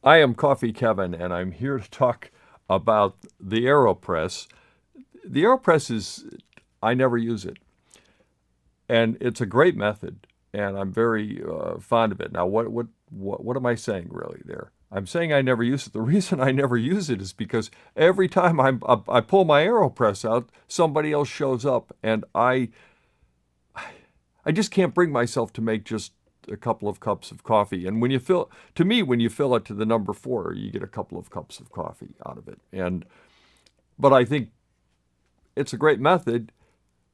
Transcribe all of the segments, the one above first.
I am Coffee Kevin, and I'm here to talk about the AeroPress. The AeroPress I never use it, and it's a great method, and I'm very fond of it. Now, what am I saying really there? I'm saying I never use it. The reason I never use it is because every time I pull my AeroPress out, somebody else shows up, and I just can't bring myself to make just a couple of cups of coffee. And when you fill it to the number four, you get a couple of cups of coffee out of it. But I think it's a great method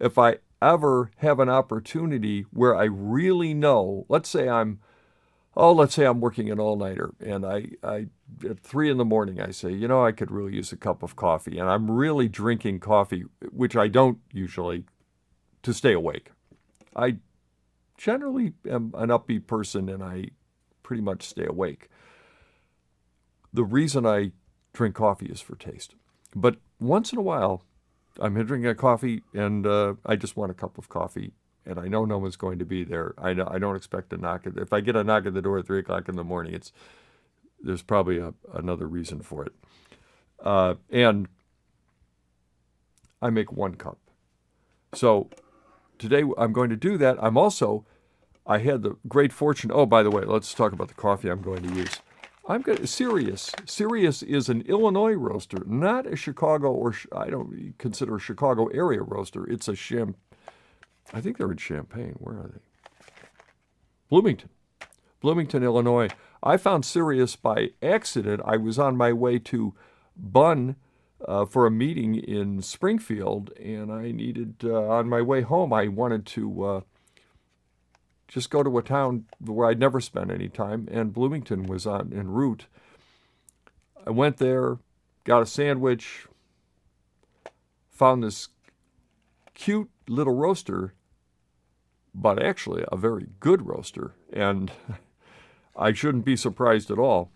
if I ever have an opportunity where I really know, let's say I'm working an all-nighter and I at 3 in the morning, I say, I could really use a cup of coffee. And I'm really drinking coffee, which I don't usually, to stay awake. I generally am an upbeat person and I pretty much stay awake. The reason I drink coffee is for taste. But once in a while, I'm drinking a coffee and I just want a cup of coffee and I know no one's going to be there. I don't expect a knock. If I get a knock at the door at 3 o'clock in the morning, there's probably another reason for it. And I make 1 cup. So today I'm going to do that. I had the great fortune. Oh, by the way, let's talk about the coffee I'm going to use. I'm going to Sirius. Sirius is an Illinois roaster, not a Chicago I don't consider a Chicago area roaster. It's I think they're in Champaign. Where are they? Bloomington. Bloomington, Illinois. I found Sirius by accident. I was on my way to Bunn for a meeting in Springfield, and I needed, on my way home, I wanted to just go to a town where I'd never spent any time, and Bloomington was en route. I went there, got a sandwich, found this cute little roaster, but actually a very good roaster, and I shouldn't be surprised at all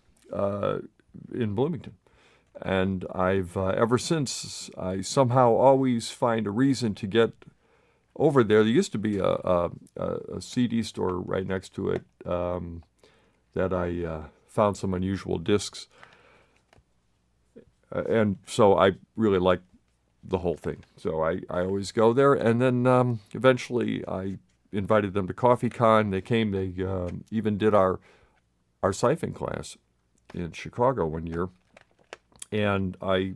in Bloomington. And I've ever since, I somehow always find a reason to get over there. There used to be a CD store right next to it that I found some unusual discs. And so I really like the whole thing. So I always go there. And then eventually I invited them to CoffeeCon. They came, they even did our siphon class in Chicago one year. And I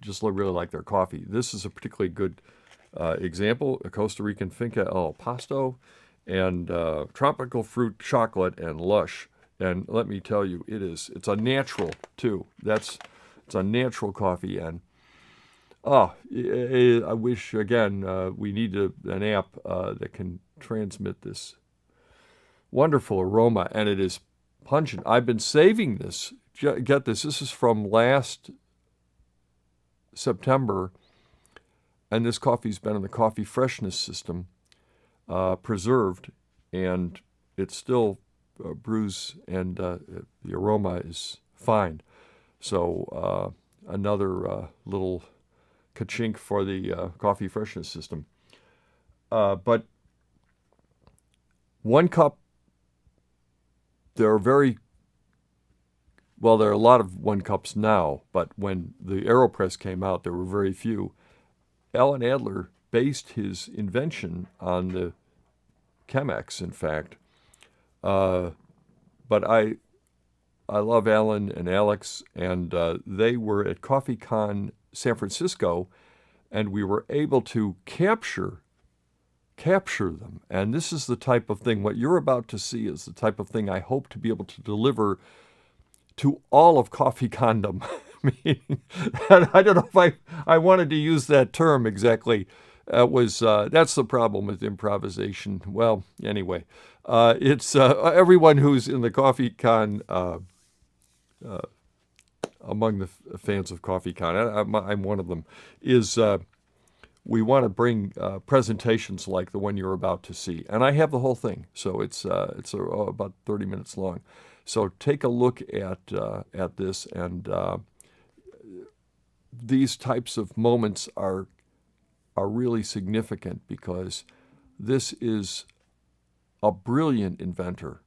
just really like their coffee. This is a particularly good example, a Costa Rican Finca El Pasto, and tropical fruit chocolate and lush. And let me tell you, it's a natural too. It's a natural coffee. And I wish, again, we need an app that can transmit this wonderful aroma, and it is pungent. I've been saving this. Get this. This is from last September, and this coffee's been in the coffee freshness system, preserved, and it still brews, and the aroma is fine. So another little ka-chink for the coffee freshness system. But 1 cup, there are there are a lot of 1 cups now, but when the AeroPress came out, there were very few. Alan Adler based his invention on the Chemex, in fact. But I love Alan and Alex, and they were at CoffeeCon San Francisco, and we were able to capture them. And this is the type of thing, what you're about to see is the type of thing I hope to be able to deliver to all of Coffee Condom. Meaning, I don't know if I wanted to use that term exactly. That's the problem with improvisation. Well, anyway, it's everyone who's in the CoffeeCon, among the fans of CoffeeCon, I'm one of them, is we want to bring presentations like the one you're about to see, and I have the whole thing, so it's about 30 minutes long. So take a look at this, and these types of moments are really significant because this is a brilliant inventor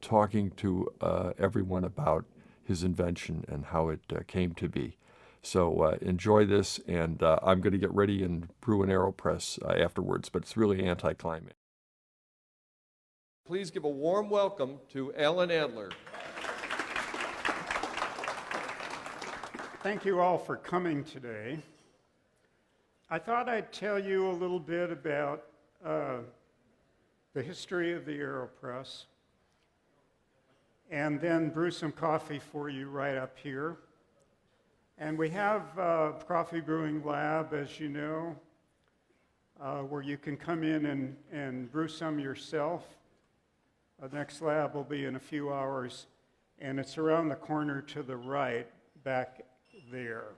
talking to everyone about his invention and how it came to be. So enjoy this, and I'm going to get ready and brew an AeroPress afterwards, but it's really anticlimactic. Please give a warm welcome to Alan Adler. Thank you all for coming today. I thought I'd tell you a little bit about the history of the AeroPress, and then brew some coffee for you right up here. And we have a coffee brewing lab, as you know, where you can come in and brew some yourself. The next lab will be in a few hours, and it's around the corner to the right, back there.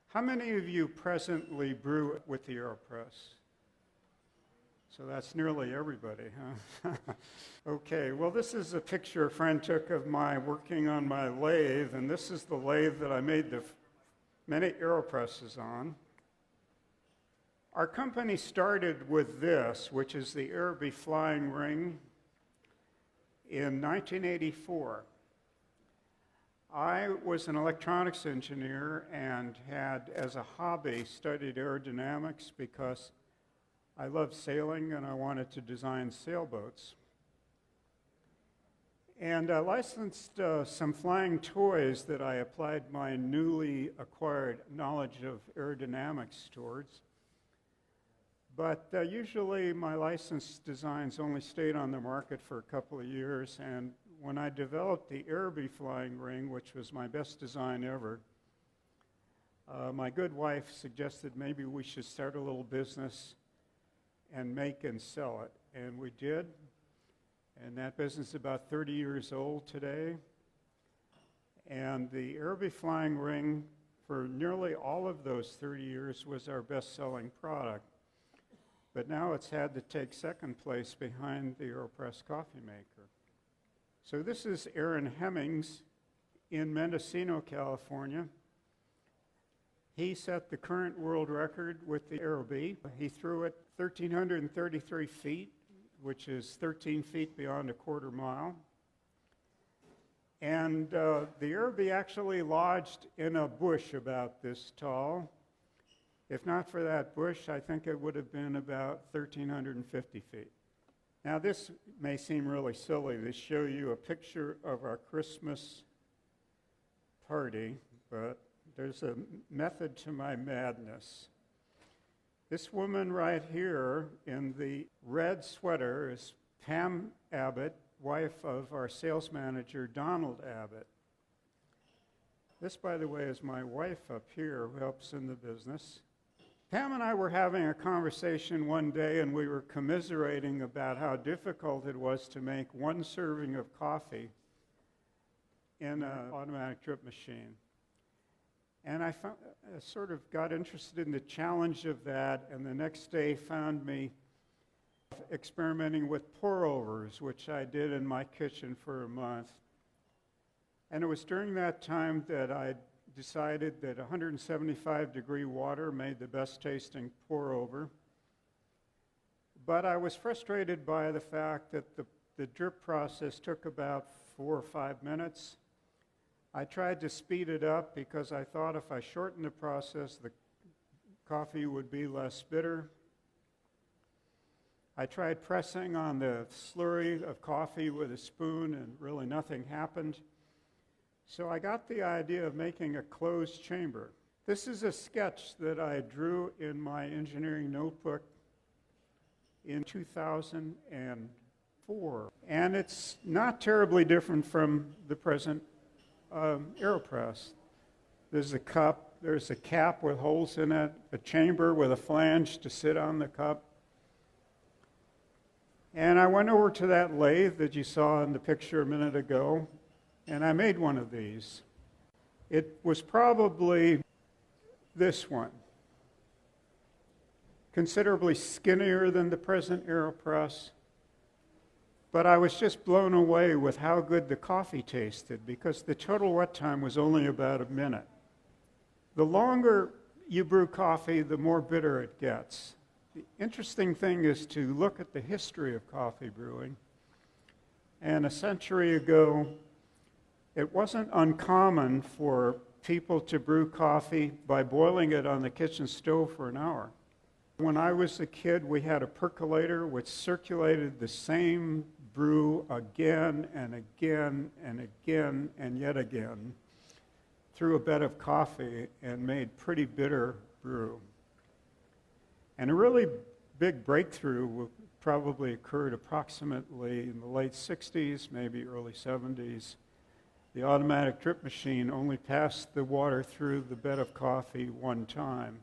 How many of you presently brew with the AeroPress? So that's nearly everybody, huh? Okay, well, this is a picture a friend took of my working on my lathe, and this is the lathe that I made the many AeroPresses on. Our company started with this, which is the Aerobie flying ring, in 1984. I was an electronics engineer and had, as a hobby, studied aerodynamics because I loved sailing and I wanted to design sailboats. And I licensed some flying toys that I applied my newly acquired knowledge of aerodynamics towards. But usually my licensed designs only stayed on the market for a couple of years, and when I developed the Aerobie flying ring, which was my best design ever, my good wife suggested maybe we should start a little business and make and sell it. And we did. And that business is about 30 years old today. And the Aerobie flying ring, for nearly all of those 30 years, was our best-selling product. But now it's had to take second place behind the AeroPress coffee maker. So this is Aaron Hemmings in Mendocino, California. He set the current world record with the Aerobie. He threw it 1,333 feet, which is 13 feet beyond a quarter mile. And the Aerobie actually lodged in a bush about this tall. If not for that bush, I think it would have been about 1,350 feet. Now, this may seem really silly to show you a picture of our Christmas party, but there's a method to my madness. This woman right here in the red sweater is Pam Abbott, wife of our sales manager, Donald Abbott. This, by the way, is my wife up here who helps in the business. Pam and I were having a conversation one day, and we were commiserating about how difficult it was to make one serving of coffee in an automatic drip machine. And I sort of got interested in the challenge of that, and the next day found me experimenting with pour-overs, which I did in my kitchen for a month. And it was during that time that I decided that 175-degree water made the best tasting pour-over. But I was frustrated by the fact that the drip process took about 4 or 5 minutes. I tried to speed it up because I thought if I shortened the process, the coffee would be less bitter. I tried pressing on the slurry of coffee with a spoon, and really nothing happened. So I got the idea of making a closed chamber. This is a sketch that I drew in my engineering notebook in 2004. And it's not terribly different from the present AeroPress. There's a cup, there's a cap with holes in it, a chamber with a flange to sit on the cup. And I went over to that lathe that you saw in the picture a minute ago, and I made one of these. It was probably this one, considerably skinnier than the present AeroPress, but I was just blown away with how good the coffee tasted because the total wet time was only about a minute. The longer you brew coffee, the more bitter it gets. The interesting thing is to look at the history of coffee brewing And a century ago, it wasn't uncommon for people to brew coffee by boiling it on the kitchen stove for an hour. When I was a kid, we had a percolator which circulated the same brew again and again and again and yet again through a bed of coffee and made pretty bitter brew. And a really big breakthrough probably occurred approximately in the late 60s, maybe early 70s. The automatic drip machine only passed the water through the bed of coffee one time.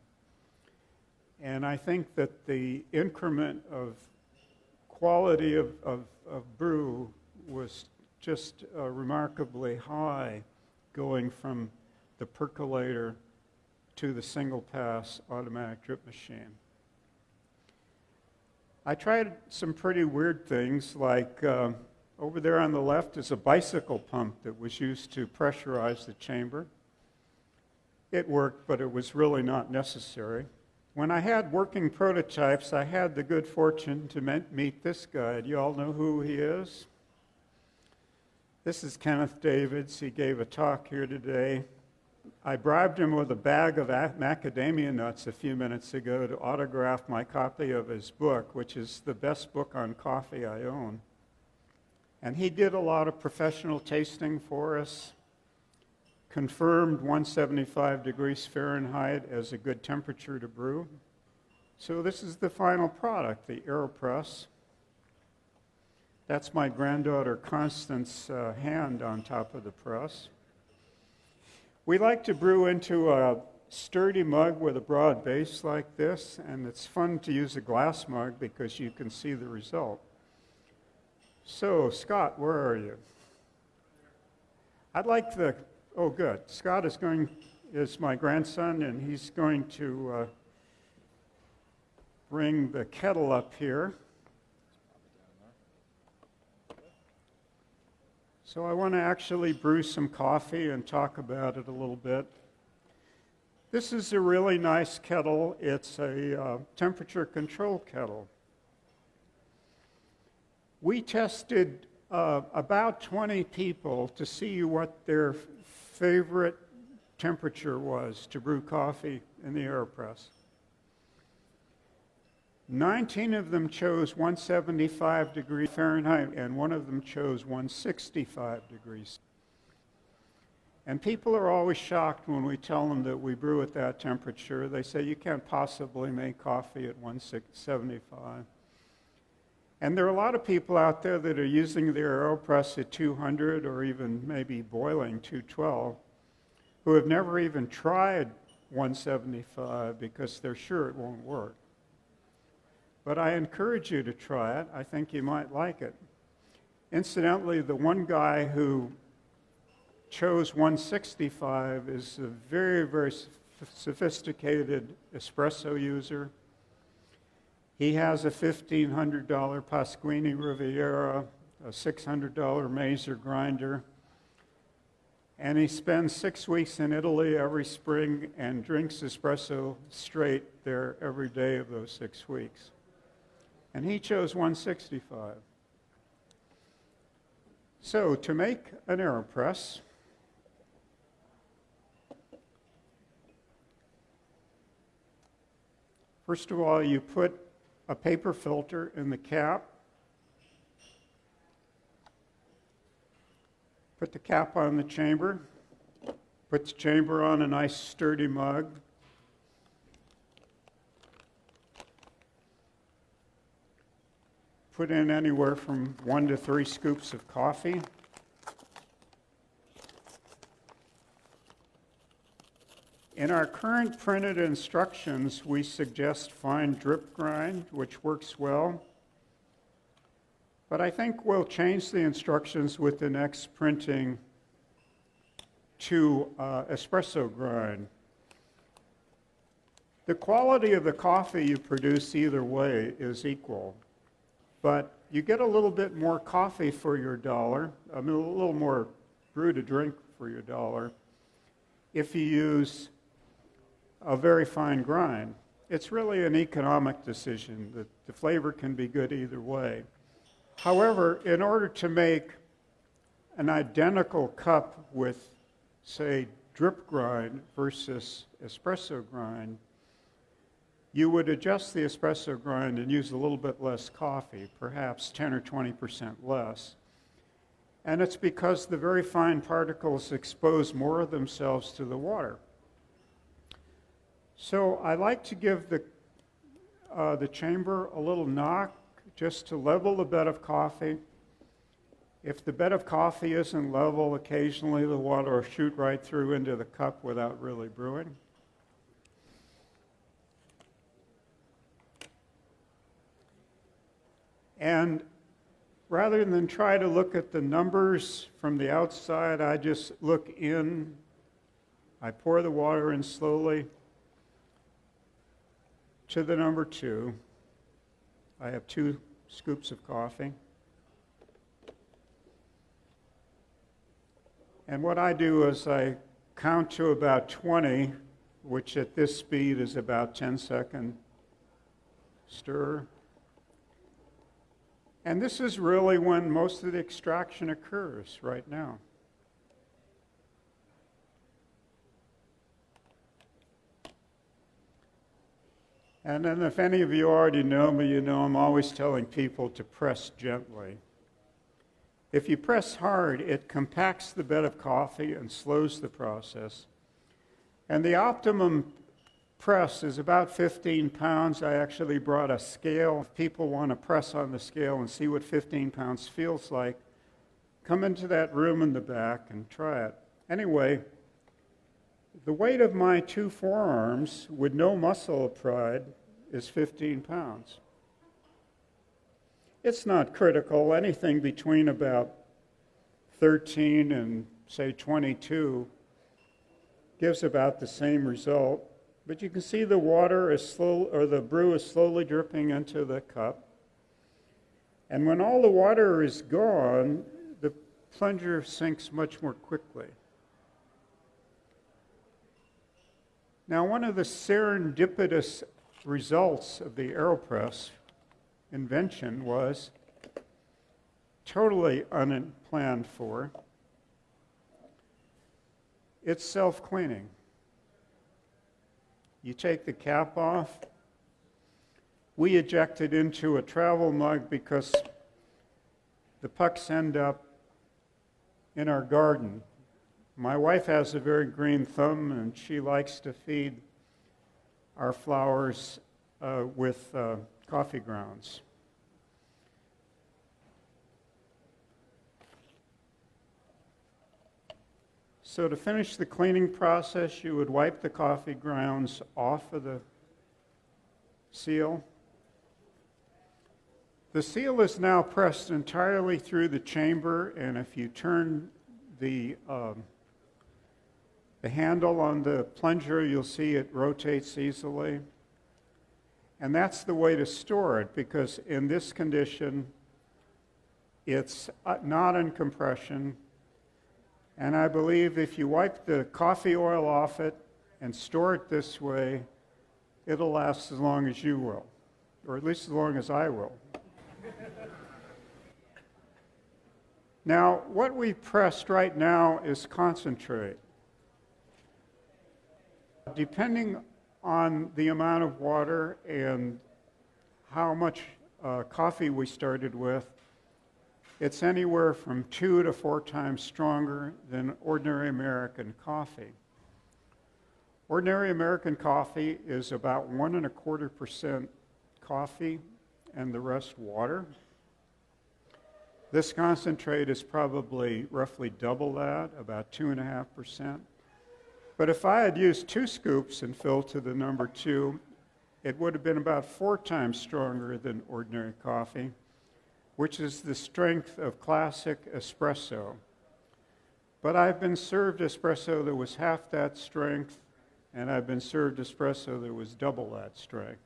And I think that the increment of quality of brew was just remarkably high, going from the percolator to the single pass automatic drip machine. I tried some pretty weird things, like over there on the left is a bicycle pump that was used to pressurize the chamber. It worked, but it was really not necessary. When I had working prototypes, I had the good fortune to meet this guy. Do you all know who he is? This is Kenneth Davids. He gave a talk here today. I bribed him with a bag of macadamia nuts a few minutes ago to autograph my copy of his book, which is the best book on coffee I own. And he did a lot of professional tasting for us, confirmed 175 degrees Fahrenheit as a good temperature to brew. So this is the final product, the AeroPress. That's my granddaughter Constance's hand on top of the press. We like to brew into a sturdy mug with a broad base like this, and it's fun to use a glass mug because you can see the result. So, Scott, where are you? I'd like the, oh good, Scott is my grandson, and he's going to bring the kettle up here. So I want to actually brew some coffee and talk about it a little bit. This is a really nice kettle. It's a temperature control kettle. We tested about 20 people to see what their favorite temperature was to brew coffee in the AeroPress. 19 of them chose 175 degrees Fahrenheit, and one of them chose 165 degrees. And people are always shocked when we tell them that we brew at that temperature. They say, you can't possibly make coffee at 175. And there are a lot of people out there that are using their AeroPress at 200 or even maybe boiling 212 who have never even tried 175 because they're sure it won't work. But I encourage you to try it. I think you might like it. Incidentally, the one guy who chose 165 is a very, very sophisticated espresso user. He has a $1,500 Pasquini Riviera, a $600 Mazer grinder, and he spends 6 weeks in Italy every spring and drinks espresso straight there every day of those 6 weeks. And he chose 165. So to make an AeroPress, first of all, you put a paper filter in the cap, put the cap on the chamber, put the chamber on a nice sturdy mug, put in anywhere from 1 to 3 scoops of coffee. In our current printed instructions, we suggest fine drip grind, which works well. But I think we'll change the instructions with the next printing to espresso grind. The quality of the coffee you produce either way is equal. But you get a little bit more coffee for your dollar, a little more brew to drink for your dollar, if you use a very fine grind. It's really an economic decision. The flavor can be good either way. However, in order to make an identical cup with, say, drip grind versus espresso grind, you would adjust the espresso grind and use a little bit less coffee, perhaps 10 or 20% less. And it's because the very fine particles expose more of themselves to the water. So I like to give the chamber a little knock just to level the bed of coffee. If the bed of coffee isn't level, occasionally the water will shoot right through into the cup without really brewing. And rather than try to look at the numbers from the outside, I just look in. I pour the water in slowly to the number 2. I have 2 scoops of coffee. And what I do is I count to about 20, which at this speed is about 10-second stir. And this is really when most of the extraction occurs right now. And then if any of you already know me, you know I'm always telling people to press gently. If you press hard, it compacts the bed of coffee and slows the process. And the optimum press is about 15 pounds. I actually brought a scale. If people want to press on the scale and see what 15 pounds feels like, come into that room in the back and try it. Anyway, the weight of my 2 forearms with no muscle applied is 15 pounds. It's not critical. Anything between about 13 and, say, 22 gives about the same result. But you can see the water is slow, or the brew is slowly dripping into the cup. And when all the water is gone, the plunger sinks much more quickly. Now, one of the serendipitous results of the AeroPress invention was totally unplanned for. It's self-cleaning. You take the cap off. We eject it into a travel mug because the pucks end up in our garden. My wife has a very green thumb, and she likes to feed our flowers with coffee grounds. So to finish the cleaning process, you would wipe the coffee grounds off of the seal. The seal is now pressed entirely through the chamber, and if you turn the handle on the plunger, you'll see it rotates easily. And that's the way to store it, because in this condition, it's not in compression. And I believe if you wipe the coffee oil off it and store it this way, it'll last as long as you will, or at least as long as I will. Now, what we've pressed right now is concentrate. Depending on the amount of water and how much coffee we started with, it's anywhere from 2 to 4 times stronger than ordinary American coffee. Ordinary American coffee is about 1.25% coffee and the rest water. This concentrate is probably roughly double that, about 2.5%. But if I had used 2 scoops and filled to the number 2, it would have been about 4 times stronger than ordinary coffee, which is the strength of classic espresso. But I've been served espresso that was half that strength, and I've been served espresso that was double that strength.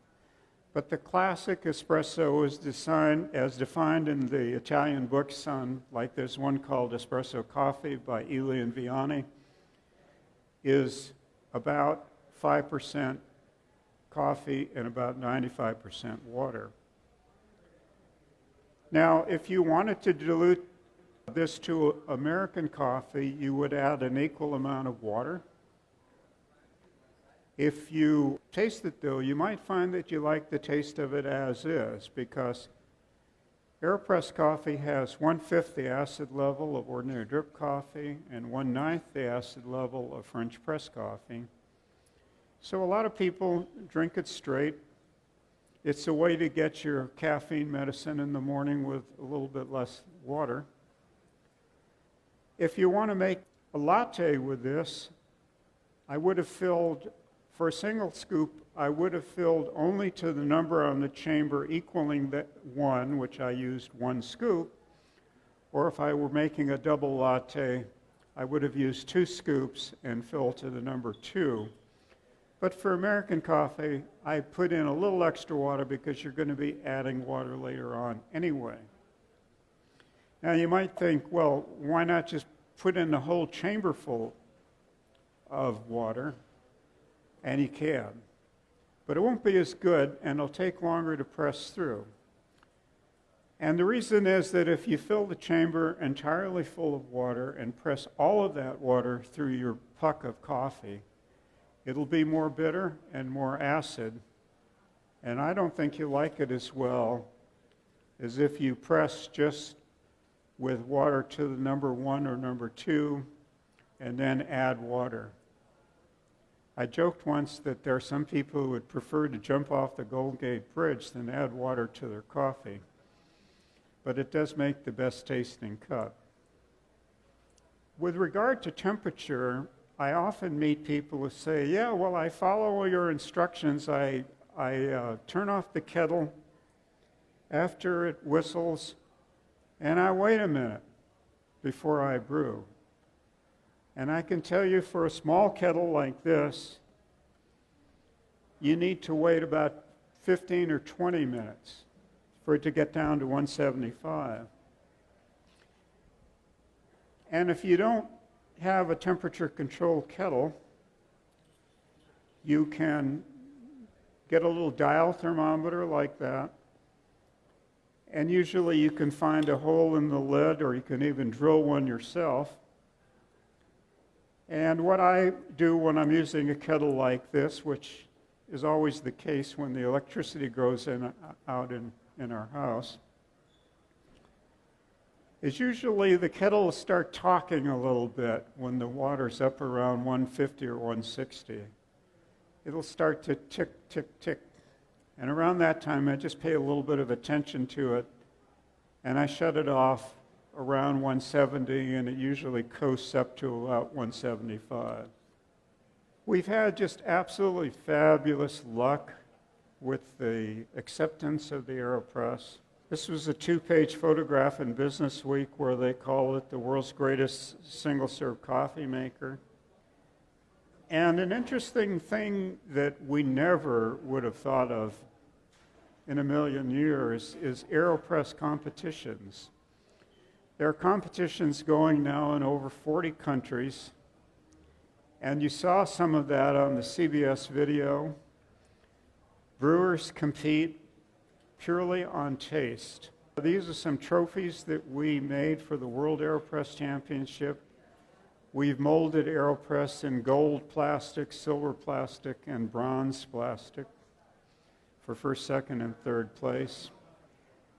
But the classic espresso is as defined in the Italian books like there's one called Espresso Coffee by Ely and Viani, is about 5% coffee and about 95% water. Now, if you wanted to dilute this to American coffee, you would add an equal amount of water. If you taste it, though, you might find that you like the taste of it as is, because AeroPress coffee has 1/5 the acid level of ordinary drip coffee and 1/9 the acid level of French press coffee. So a lot of people drink it straight. It's a way to get your caffeine medicine in the morning with a little bit less water. If you want to make a latte with this, I would have filled, for a single scoop, I would have filled only to the number on the chamber equaling that 1, which I used 1 scoop. Or if I were making a double latte, I would have used 2 scoops and filled to the number 2. But for American coffee, I put in a little extra water because you're going to be adding water later on anyway. Now you might think, well, why not just put in the whole chamber full of water? And you can. But it won't be as good, and it'll take longer to press through. And the reason is that if you fill the chamber entirely full of water and press all of that water through your puck of coffee, it'll be more bitter and more acid. And I don't think you'll like it as well as if you press just with water to the number 1 or number 2 and then add water. I joked once that there are some people who would prefer to jump off the Golden Gate Bridge than add water to their coffee. But it does make the best tasting cup. With regard to temperature, I often meet people who say, yeah, well, I follow your instructions. I turn off the kettle after it whistles, and I wait a minute before I brew. And I can tell you, for a small kettle like this, you need to wait about 15 or 20 minutes for it to get down to 175. And if you don't have a temperature-controlled kettle, you can get a little dial thermometer like that. And usually you can find a hole in the lid, or you can even drill one yourself. And what I do when I'm using a kettle like this, which is always the case when the electricity goes out in our house, is usually the kettle will start talking a little bit when the water's up around 150 or 160. It'll start to tick, tick, tick. And around that time, I just pay a little bit of attention to it, and I shut it off around 170, and it usually coasts up to about 175. We've had just absolutely fabulous luck with the acceptance of the AeroPress. This was a 2-page photograph in Business Week where they call it the world's greatest single-serve coffee maker. And an interesting thing that we never would have thought of in a million years is AeroPress competitions. There are competitions going now in over 40 countries, and you saw some of that on the CBS video. Brewers compete purely on taste. These are some trophies that we made for the World AeroPress Championship. We've molded AeroPress in gold plastic, silver plastic, and bronze plastic for first, second, and third place.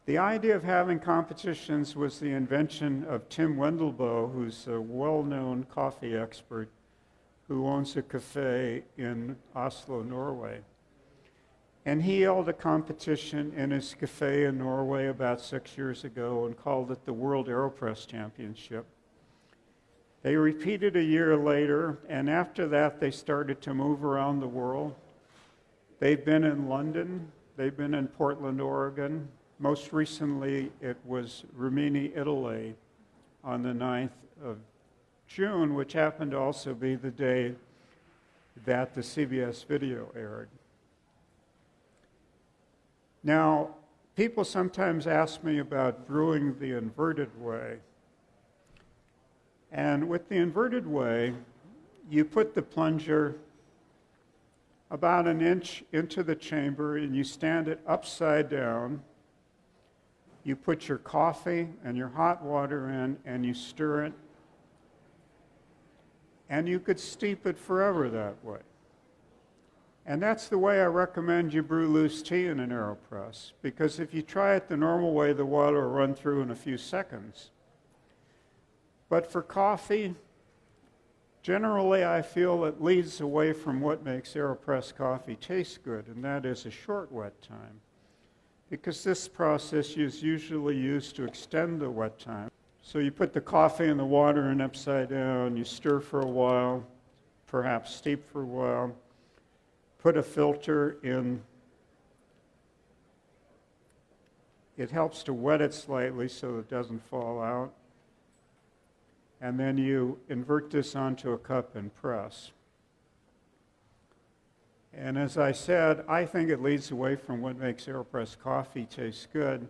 The idea of having competitions was the invention of Tim Wendelboe, who's a well-known coffee expert who owns a cafe in Oslo, Norway. And he held a competition in his cafe in Norway about 6 years ago and called it the World AeroPress Championship. They repeated a year later, and after that they started to move around the world. They've been in London, they've been in Portland, Oregon. Most recently, it was Rimini, Italy, on the 9th of June, which happened to also be the day that the CBS video aired. Now, people sometimes ask me about brewing the inverted way. And with the inverted way, you put the plunger about an inch into the chamber and you stand it upside down. You put your coffee and your hot water in, and you stir it, and you could steep it forever that way. And that's the way I recommend you brew loose tea in an AeroPress, because if you try it the normal way, the water will run through in a few seconds. But for coffee, generally I feel it leads away from what makes AeroPress coffee taste good, and that is a short wet time. Because this process is usually used to extend the wet time. So you put the coffee and the water in upside down, you stir for a while, perhaps steep for a while, put a filter in. It helps to wet it slightly so it doesn't fall out. And then you invert this onto a cup and press. And as I said, I think it leads away from what makes AeroPress coffee taste good.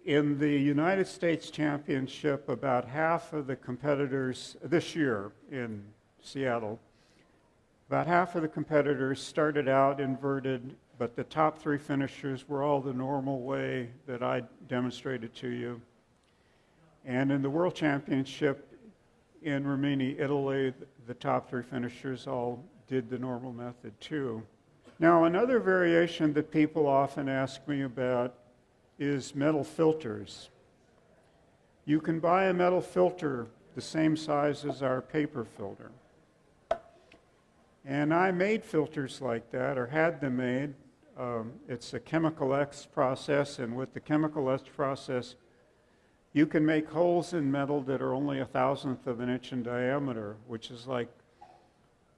In the United States Championship, about half of the competitors this year in Seattle, about half of the competitors started out inverted, but the top 3 finishers were all the normal way that I demonstrated to you. And in the World Championship in Rimini, Italy, the top 3 finishers all did the normal method too. Now, another variation that people often ask me about is metal filters. You can buy a metal filter the same size as our paper filter. And I made filters like that, or had them made. It's a chemical X process, and with the chemical X process, you can make holes in metal that are only 1/1000th of an inch in diameter, which is like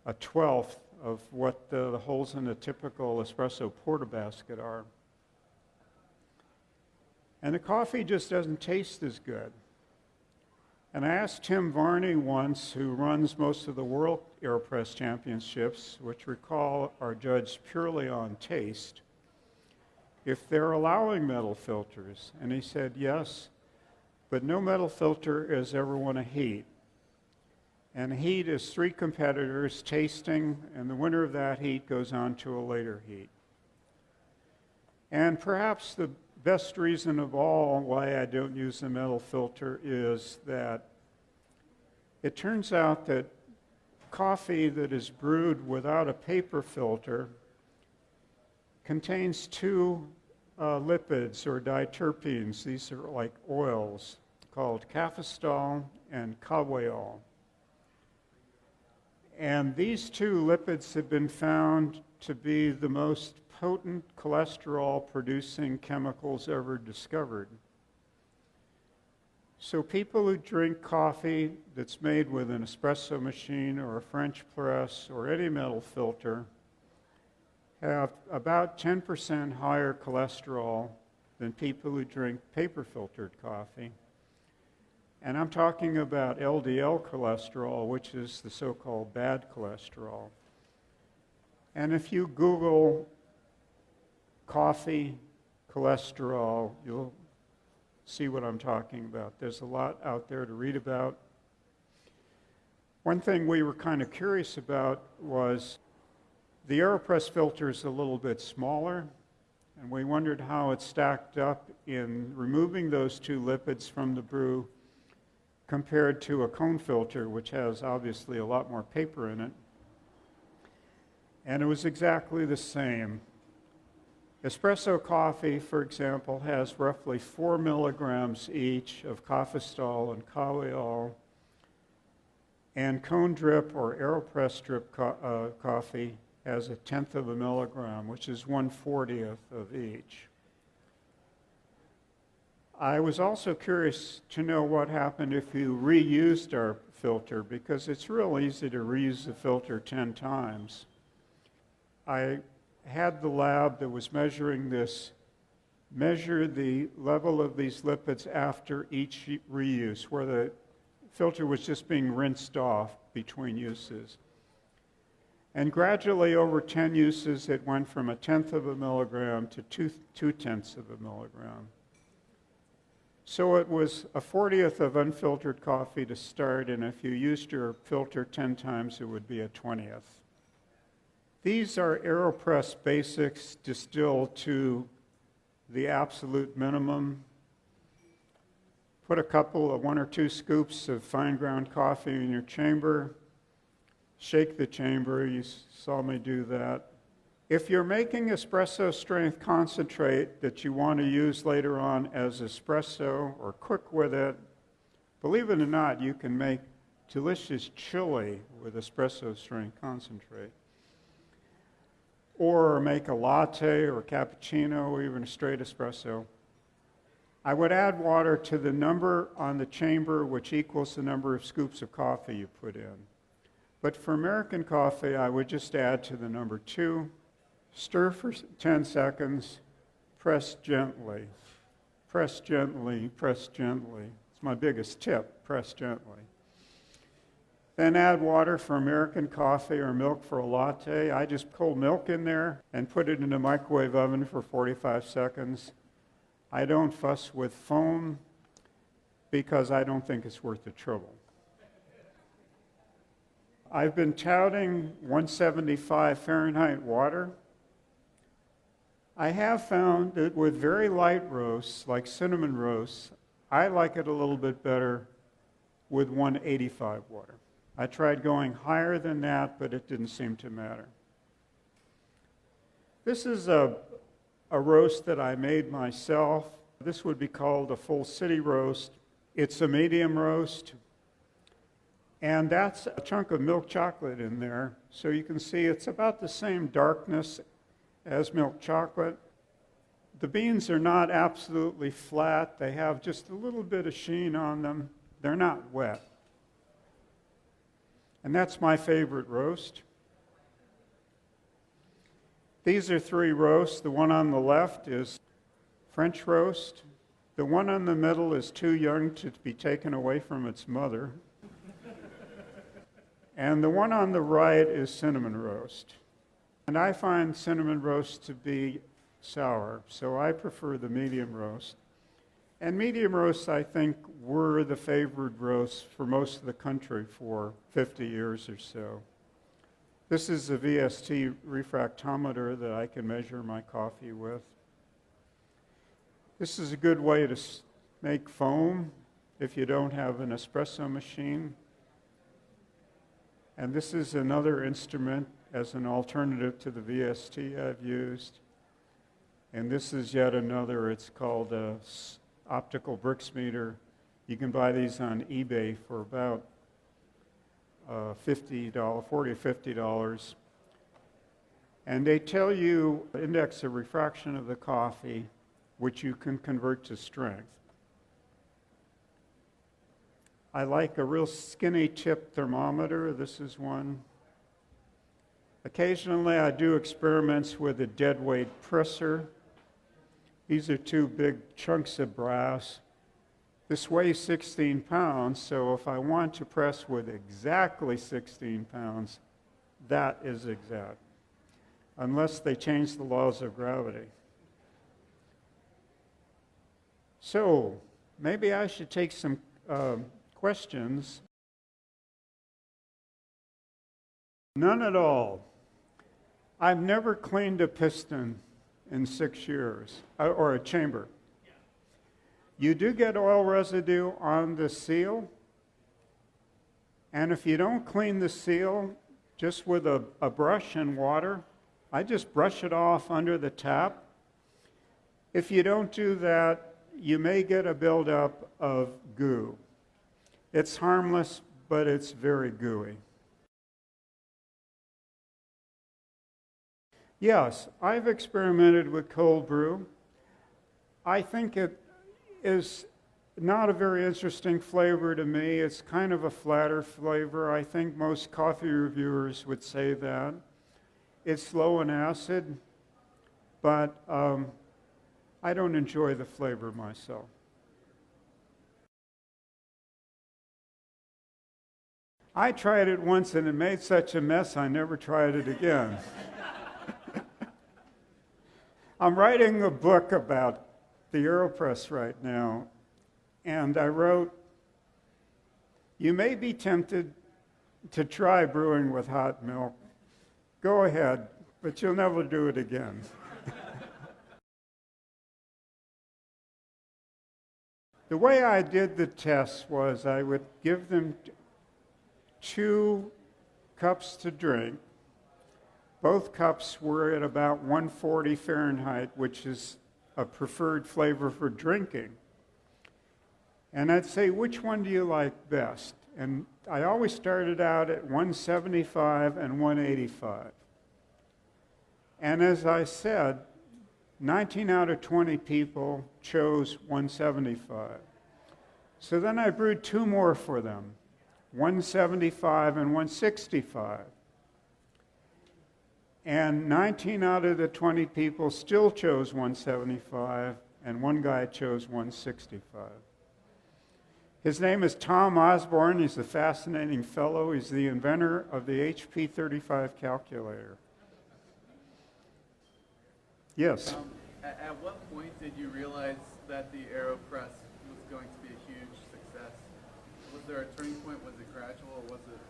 1/12th of what the holes in a typical espresso portabasket are. And the coffee just doesn't taste as good. And I asked Tim Varney once, who runs most of the World AeroPress Championships, which recall are judged purely on taste, if they're allowing metal filters. And he said yes, but no metal filter is ever want to heat. And heat is 3 competitors tasting, and the winner of that heat goes on to a later heat. And perhaps the best reason of all why I don't use the metal filter is that it turns out that coffee that is brewed without a paper filter contains 2 lipids or diterpenes. These are like oils called cafestol and kaweol. And these 2 lipids have been found to be the most potent cholesterol-producing chemicals ever discovered. So people who drink coffee that's made with an espresso machine or a French press or any metal filter have about 10% higher cholesterol than people who drink paper-filtered coffee. And I'm talking about LDL cholesterol, which is the so-called bad cholesterol. And if you Google coffee cholesterol, you'll see what I'm talking about. There's a lot out there to read about. One thing we were kind of curious about was the AeroPress filter is a little bit smaller, and we wondered how it stacked up in removing those 2 lipids from the brew compared to a cone filter, which has obviously a lot more paper in it. And it was exactly the same. Espresso coffee, for example, has roughly 4 milligrams each of cafestol and kaweol, and cone drip or AeroPress drip coffee has 1/10 of a milligram, which is 1/40th of each. I was also curious to know what happened if you reused our filter, because it's real easy to reuse the filter 10 times. I had the lab that was measuring this measure the level of these lipids after each reuse, where the filter was just being rinsed off between uses. And gradually over 10 uses, it went from 1/10 of a milligram to 2/10 of a milligram. So it was 1/40th of unfiltered coffee to start, and if you used your filter 10 times, it would be 1/20th. These are AeroPress basics distilled to the absolute minimum. Put a couple of 1 or 2 scoops of fine ground coffee in your chamber. Shake the chamber. You saw me do that. If you're making espresso strength concentrate that you want to use later on as espresso or cook with it, believe it or not, you can make delicious chili with espresso strength concentrate. Or make a latte or a cappuccino or even a straight espresso. I would add water to the number on the chamber which equals the number of scoops of coffee you put in. But for American coffee, I would just add to the number 2. Stir for 10 seconds, press gently. Press gently, press gently. It's my biggest tip, press gently. Then add water for American coffee or milk for a latte. I just cold milk in there and put it in the microwave oven for 45 seconds. I don't fuss with foam because I don't think it's worth the trouble. I've been touting 175 Fahrenheit water. I have found that with very light roasts, like cinnamon roasts, I like it a little bit better with 185 water. I tried going higher than that, but it didn't seem to matter. This is a roast that I made myself. This would be called a full city roast. It's a medium roast, and that's a chunk of milk chocolate in there. So you can see it's about the same darkness as milk chocolate. The beans are not absolutely flat. They have just a little bit of sheen on them. They're not wet. And that's my favorite roast. These are 3 roasts. The one on the left is French roast. The one on the middle is too young to be taken away from its mother. And the one on the right is cinnamon roast. And I find cinnamon roast to be sour, so I prefer the medium roast. And medium roasts, I think, were the favored roasts for most of the country for 50 years or so. This is a VST refractometer that I can measure my coffee with. This is a good way to make foam if you don't have an espresso machine. And this is another instrument as an alternative to the VST I've used. And this is yet another, it's called a optical Brix meter. You can buy these on eBay for about $40 or $50. And they tell you the index of refraction of the coffee, which you can convert to strength. I like a real skinny tip thermometer. This is one. Occasionally I do experiments with a deadweight presser. These are 2 big chunks of brass. This weighs 16 pounds, so if I want to press with exactly 16 pounds, that is exact, unless they change the laws of gravity. So maybe I should take some questions. None at all. I've never cleaned a piston in 6 years, or a chamber. You do get oil residue on the seal, and if you don't clean the seal just with a brush and water, I just brush it off under the tap. If you don't do that, you may get a buildup of goo. It's harmless, but it's very gooey. Yes, I've experimented with cold brew. I think it is not a very interesting flavor to me. It's kind of a flatter flavor. I think most coffee reviewers would say that. It's low in acid, but I don't enjoy the flavor myself. I tried it once and it made such a mess I never tried it again. I'm writing a book about the AeroPress right now, and I wrote, you may be tempted to try brewing with hot milk. Go ahead, but you'll never do it again. The way I did the tests was I would give them 2 cups to drink. Both cups were at about 140 Fahrenheit, which is a preferred flavor for drinking. And I'd say, which one do you like best? And I always started out at 175 and 185. And as I said, 19 out of 20 people chose 175. So then I brewed 2 more for them, 175 and 165. And 19 out of the 20 people still chose 175, and 1 guy chose 165. His name is Tom Osborne. He's a fascinating fellow. He's the inventor of the HP 35 calculator. Yes? At what point did you realize that the AeroPress was going to be a huge success? Was there a turning point? Was it gradual, or was it?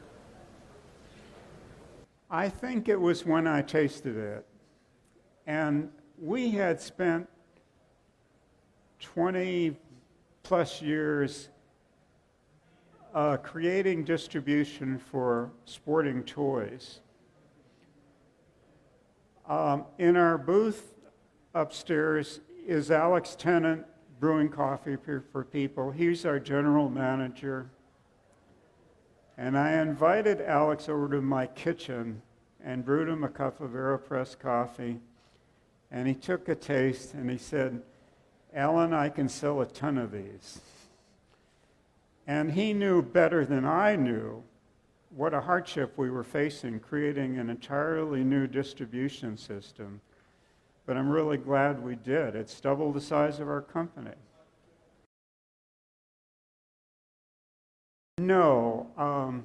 I think it was when I tasted it. And we had spent 20 plus years creating distribution for sporting toys. In our booth upstairs is Alex Tennant brewing coffee for people. He's our general manager. And I invited Alex over to my kitchen and brewed him a cup of AeroPress coffee. And he took a taste and he said, "Alan, I can sell a ton of these." And he knew better than I knew what a hardship we were facing, creating an entirely new distribution system. But I'm really glad we did. It's double the size of our company. No.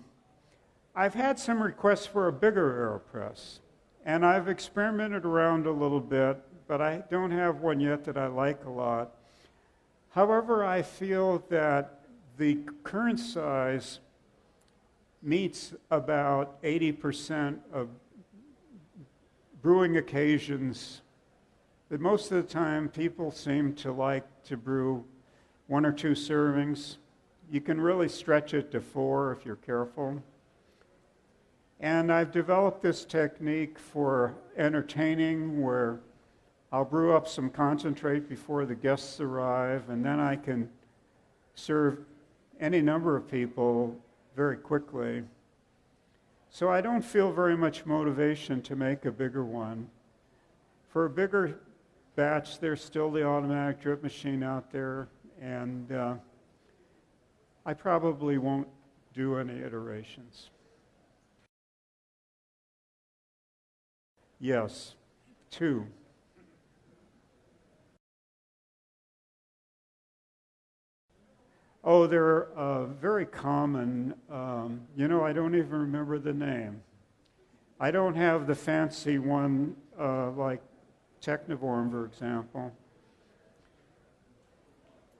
I've had some requests for a bigger AeroPress, and I've experimented around a little bit, but I don't have one yet that I like a lot. However, I feel that the current size meets about 80% of brewing occasions. That most of the time, people seem to like to brew 1 or 2 servings. You can really stretch it to 4 if you're careful. And I've developed this technique for entertaining where I'll brew up some concentrate before the guests arrive, and then I can serve any number of people very quickly. So I don't feel very much motivation to make a bigger one. For a bigger batch, there's still the automatic drip machine out there, and I probably won't do any iterations. Yes, 2. Oh, they're very common. I don't even remember the name. I don't have the fancy one like Technivorm, for example.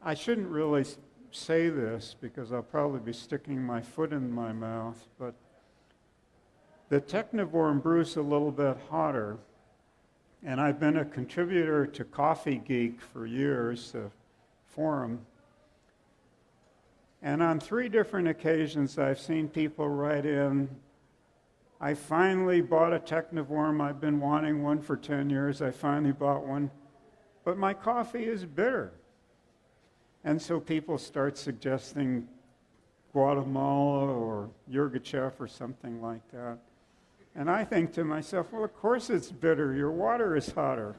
I shouldn't really say this because I'll probably be sticking my foot in my mouth, but the Technivorm brews a little bit hotter, and I've been a contributor to Coffee Geek for years, the forum. And on 3 different occasions, I've seen people write in, "I finally bought a Technivorm. I've been wanting one for 10 years. I finally bought one, but my coffee is bitter." And so people start suggesting Guatemala or Yurgachev or something like that. And I think to myself, well, of course it's bitter. Your water is hotter.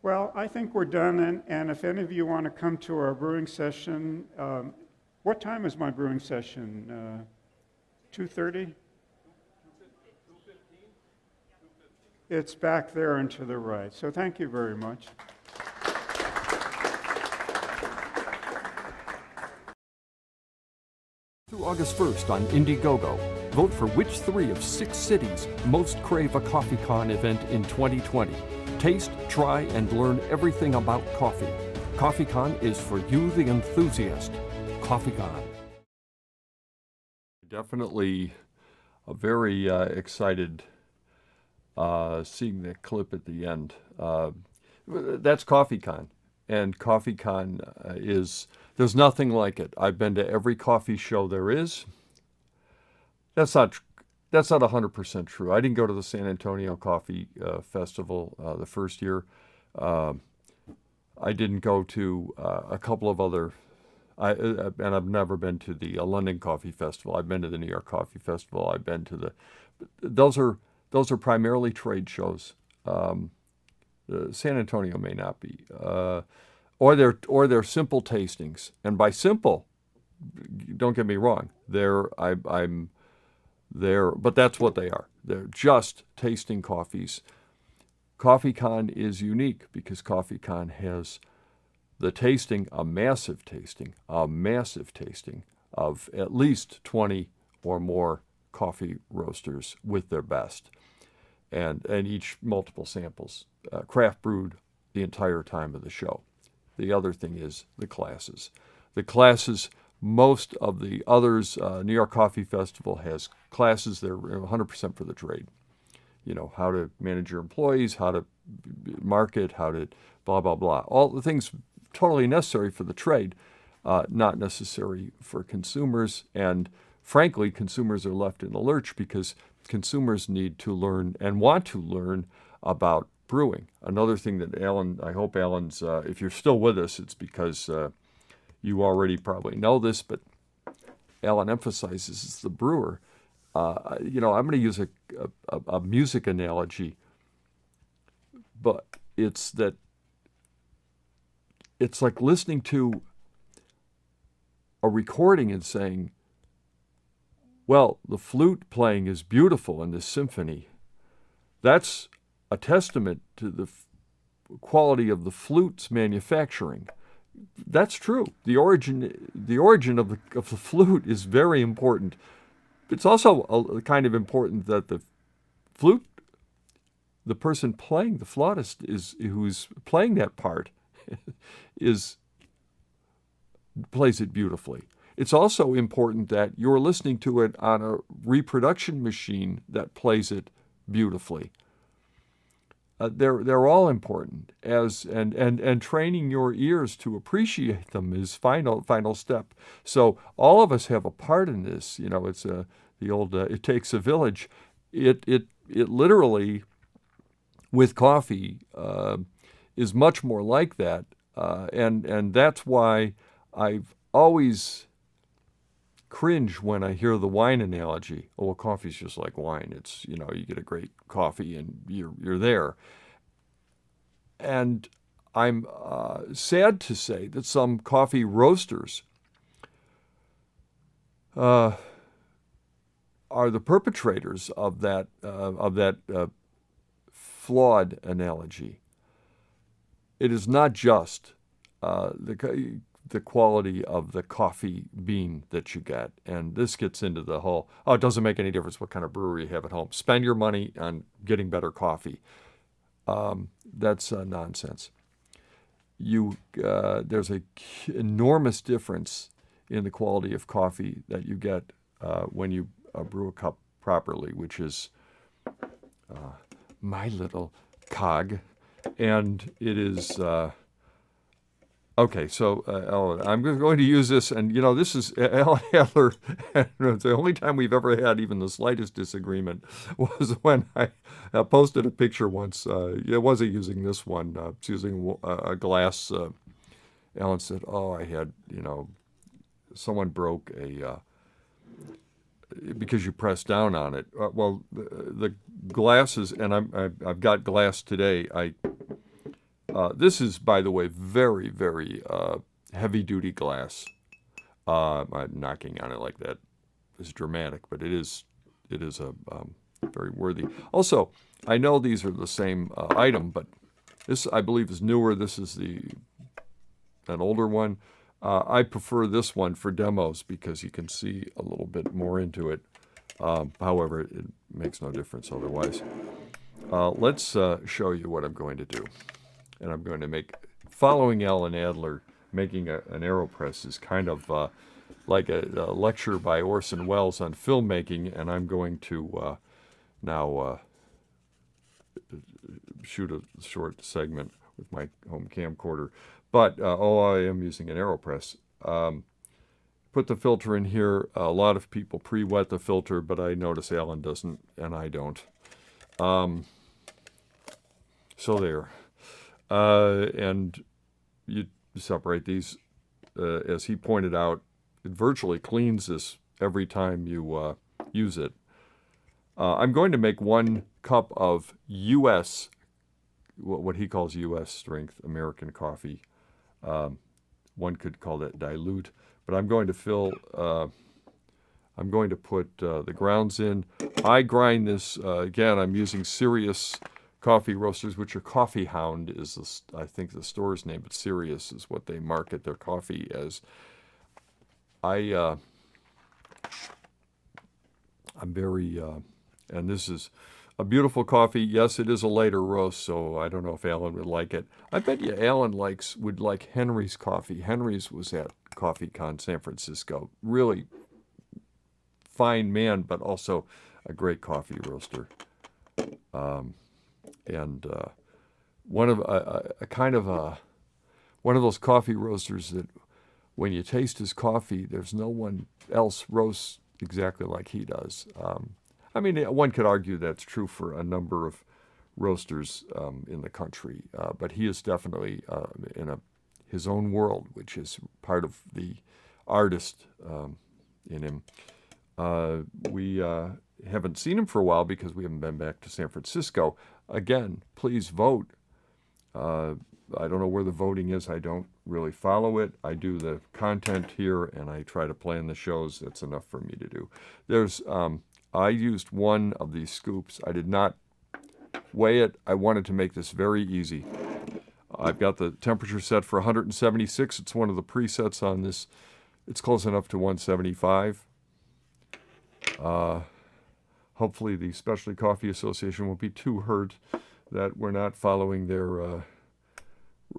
Well, I think we're done, and if any of you want to come to our brewing session, what time is my brewing session? 2:30? It's back there and to the right. So thank you very much. Through August 1st on Indiegogo, vote for which 3 of 6 cities most crave a CoffeeCon event in 2020. Taste, try, and learn everything about coffee. CoffeeCon is for you, the enthusiast. CoffeeCon. Definitely very excited seeing that clip at the end. That's CoffeeCon, and CoffeeCon there's nothing like it. I've been to every coffee show there is. That's not that's not 100% true. I didn't go to the San Antonio Coffee Festival the first year. Uh, I didn't go to a couple of other. And I've never been to the London Coffee Festival. I've been to the New York Coffee Festival. I've been to the. Those are primarily trade shows. San Antonio may not be, or they're simple tastings. And by simple, don't get me wrong, I'm there, but that's what they are. They're just tasting coffees. CoffeeCon is unique because CoffeeCon has the tasting, a massive tasting of at least 20 or more coffee roasters with their best, and each multiple samples, craft brewed the entire time of the show. The other thing is the classes. The classes, most of the others, New York Coffee Festival has classes that are 100% for the trade. You know, how to manage your employees, how to market, how to blah, blah, blah. All the things totally necessary for the trade, not necessary for consumers. And frankly, consumers are left in the lurch because consumers need to learn and want to learn about brewing. Another thing that Alan, I hope Alan's, if you're still with us, it's because you already probably know this, but Alan emphasizes is the brewer. I'm going to use a music analogy, but it's like listening to a recording and saying, well, the flute playing is beautiful in this symphony. That's a testament to the quality of the flute's manufacturing. That's true. The origin of the flute is very important. It's also kind of important that the flute, the person playing, the flautist who's playing that part, plays it beautifully. It's also important that you're listening to it on a reproduction machine that plays it beautifully. They're all important, and training your ears to appreciate them is final step. So all of us have a part in this. You know, it's the old it takes a village. It literally, with coffee, is much more like that, and that's why I've always cringe when I hear the wine analogy. Oh, well, coffee's just like wine. It's, you get a great coffee and you're there. And I'm sad to say that some coffee roasters are the perpetrators of that flawed analogy. It is not just the quality of the coffee bean that you get. And this gets into the whole, it doesn't make any difference what kind of brewery you have at home. Spend your money on getting better coffee. That's nonsense. There's an enormous difference in the quality of coffee that you get when you brew a cup properly, which is my little cog. And it is... Okay, so I'm going to use this, and this is Alan Adler. The only time we've ever had even the slightest disagreement was when I posted a picture once. It wasn't using this one; it's using a glass. Alan said, "Oh, I had someone broke because you pressed down on it." Well, the glasses, and I've got glass today. This is, by the way, very, very heavy-duty glass. I'm knocking on it like that is dramatic, but it is very worthy. Also, I know these are the same item, but this, I believe, is newer. This is an older one. I prefer this one for demos because you can see a little bit more into it. However, it makes no difference otherwise. Let's show you what I'm going to do. And I'm going to following Alan Adler, making an AeroPress is kind of like a lecture by Orson Welles on filmmaking, and I'm going to now shoot a short segment. with my home camcorder. But, I am using an AeroPress. Put the filter in here. A lot of people pre-wet the filter, but I notice Alan doesn't, and I don't. So there. And you separate these. As he pointed out, it virtually cleans this every time you use it. I'm going to make 1 cup of U.S., what he calls U.S. strength American coffee. One could call that dilute. But I'm going to I'm going to put the grounds in. I grind this, again, I'm using Sirius coffee roasters, which are Coffee Hound is, I think, the store's name, but Sirius is what they market their coffee as. I'm very, and this is a beautiful coffee. Yes, it is a later roast, so I don't know if Alan would like it. I bet you Alan would like Henry's coffee. Henry's was at CoffeeCon San Francisco. Really fine man, but also a great coffee roaster. And one of one of those coffee roasters that when you taste his coffee, there's no one else roasts exactly like he does. I mean, one could argue that's true for a number of roasters in the country, but he is definitely in his own world, which is part of the artist in him. We haven't seen him for a while because we haven't been back to San Francisco. Again, please vote. I don't know where the voting is. I don't really follow it. I do the content here, and I try to plan the shows. That's enough for me to do. I used 1 of these scoops. I did not weigh it. I wanted to make this very easy. I've got the temperature set for 176. It's one of the presets on this. It's close enough to 175. Hopefully the Specialty Coffee Association won't be too hurt that we're not following their,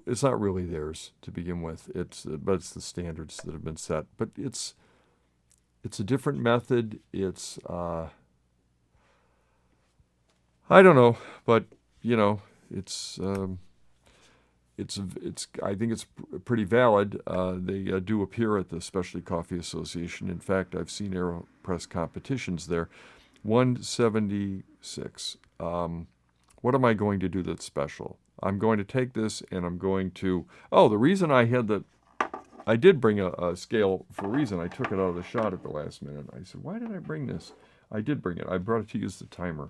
it's not really theirs to begin with. But it's the standards that have been set. But it's a different method. It's, I don't know, but, it's I think it's pretty valid. They do appear at the Specialty Coffee Association. In fact, I've seen AeroPress competitions there. 176. What am I going to do that's special? I'm going to take this and I'm going to... Oh, the reason I did bring a scale for a reason. I took it out of the shot at the last minute. I said, why did I bring this? I did bring it. I brought it to use the timer.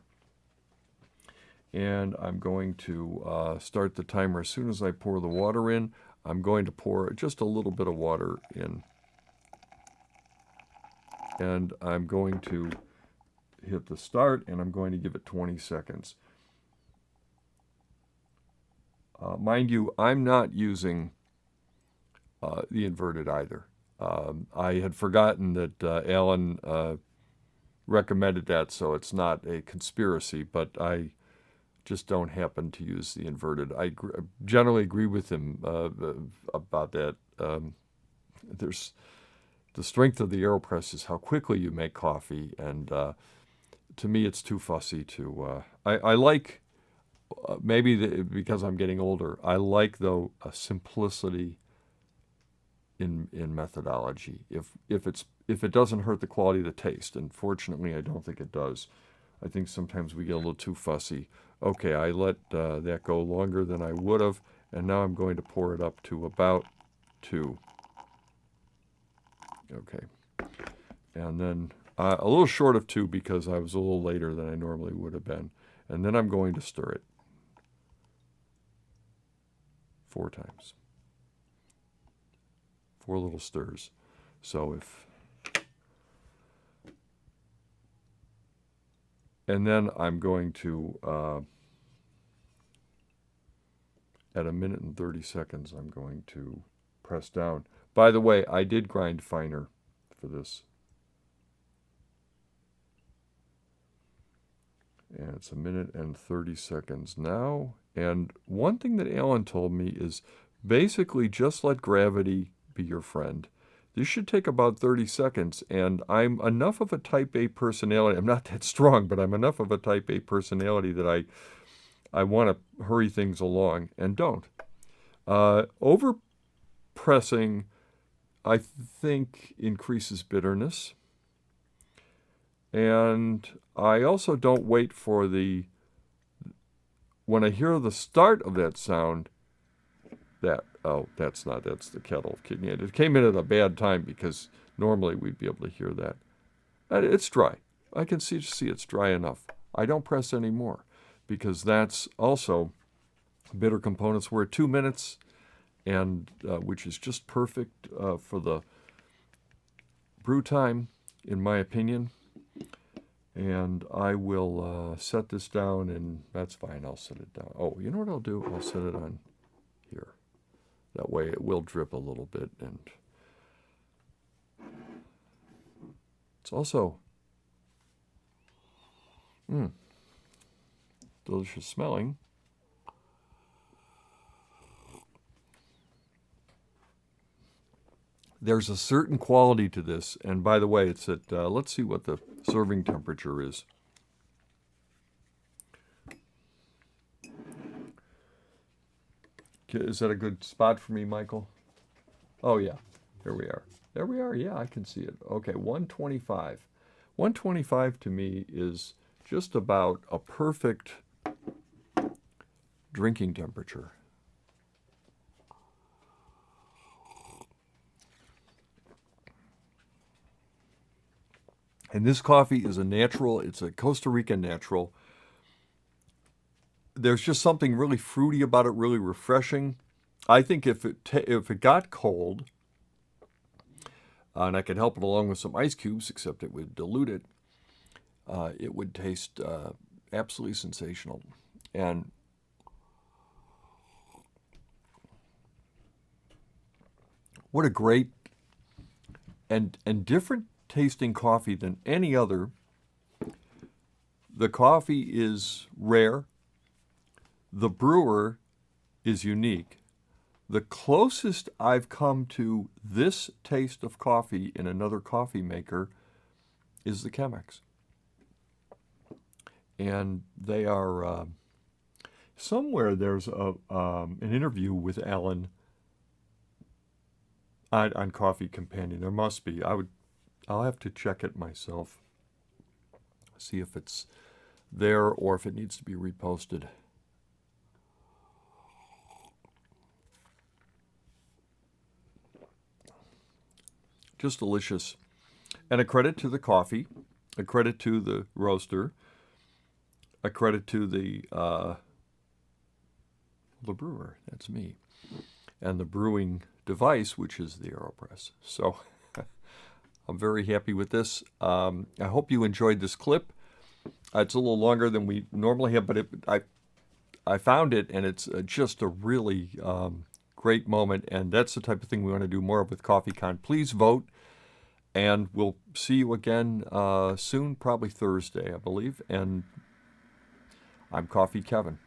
And I'm going to start the timer as soon as I pour the water in. I'm going to pour just a little bit of water in. And I'm going to hit the start, and I'm going to give it 20 seconds. Mind you, I'm not using the inverted either. I had forgotten that Alan recommended that, so it's not a conspiracy, but I just don't happen to use the inverted. I generally agree with him about that. There's the strength of the AeroPress is how quickly you make coffee, and to me it's too fussy to... I like, maybe because I'm getting older, I like, though, a simplicity in methodology. If it doesn't hurt the quality of the taste, and fortunately I don't think it does. I think sometimes we get a little too fussy. Okay, I let that go longer than I would have, and now I'm going to pour it up to about 2. Okay, and then a little short of 2 because I was a little later than I normally would have been. And then I'm going to stir it 4 times. 4 little stirs. So and then I'm going to, at 1 minute and 30 seconds, I'm going to press down. By the way, I did grind finer for this. And it's 1 minute and 30 seconds now. And one thing that Alan told me is basically just let gravity be your friend. This should take about 30 seconds, and I'm enough of a type A personality. I'm not that strong, but I'm enough of a type A personality that I want to hurry things along and don't. Over pressing, I think, increases bitterness. And I also don't wait for when I hear the start of that sound, that's the kettle. It came in at a bad time because normally we'd be able to hear that. It's dry. I can see it's dry enough. I don't press anymore because that's also bitter components. We're at 2 minutes, and which is just perfect for the brew time, in my opinion. And I will set this down, and that's fine. I'll set it down. Oh, you know what I'll do? I'll set it on here. That way it will drip a little bit, and it's also delicious smelling. There's a certain quality to this, and by the way, it's at, let's see what the serving temperature is. Is that a good spot for me, Michael? Oh, yeah. Here we are. There we are. Yeah, I can see it. Okay, 125. 125 to me is just about a perfect drinking temperature. And this coffee is a natural. It's a Costa Rican natural. There's just something really fruity about it, really refreshing. I think if it got cold, and I could help it along with some ice cubes, except it would dilute it, it would taste absolutely sensational. And what a great and different tasting coffee than any other. The coffee is rare. The brewer is unique. The closest I've come to this taste of coffee in another coffee maker is the Chemex. And they are, somewhere there's an interview with Alan on Coffee Companion. There must be. I'll have to check it myself, see if it's there or if it needs to be reposted. Just delicious. And a credit to the coffee, a credit to the roaster, a credit to the brewer, that's me, and the brewing device, which is the AeroPress. So I'm very happy with this. I hope you enjoyed this clip. It's a little longer than we normally have, but I found it, and it's just a really great moment, and that's the type of thing we want to do more of with CoffeeCon. Please vote, and we'll see you again soon, probably Thursday, I believe. And I'm Coffee Kevin.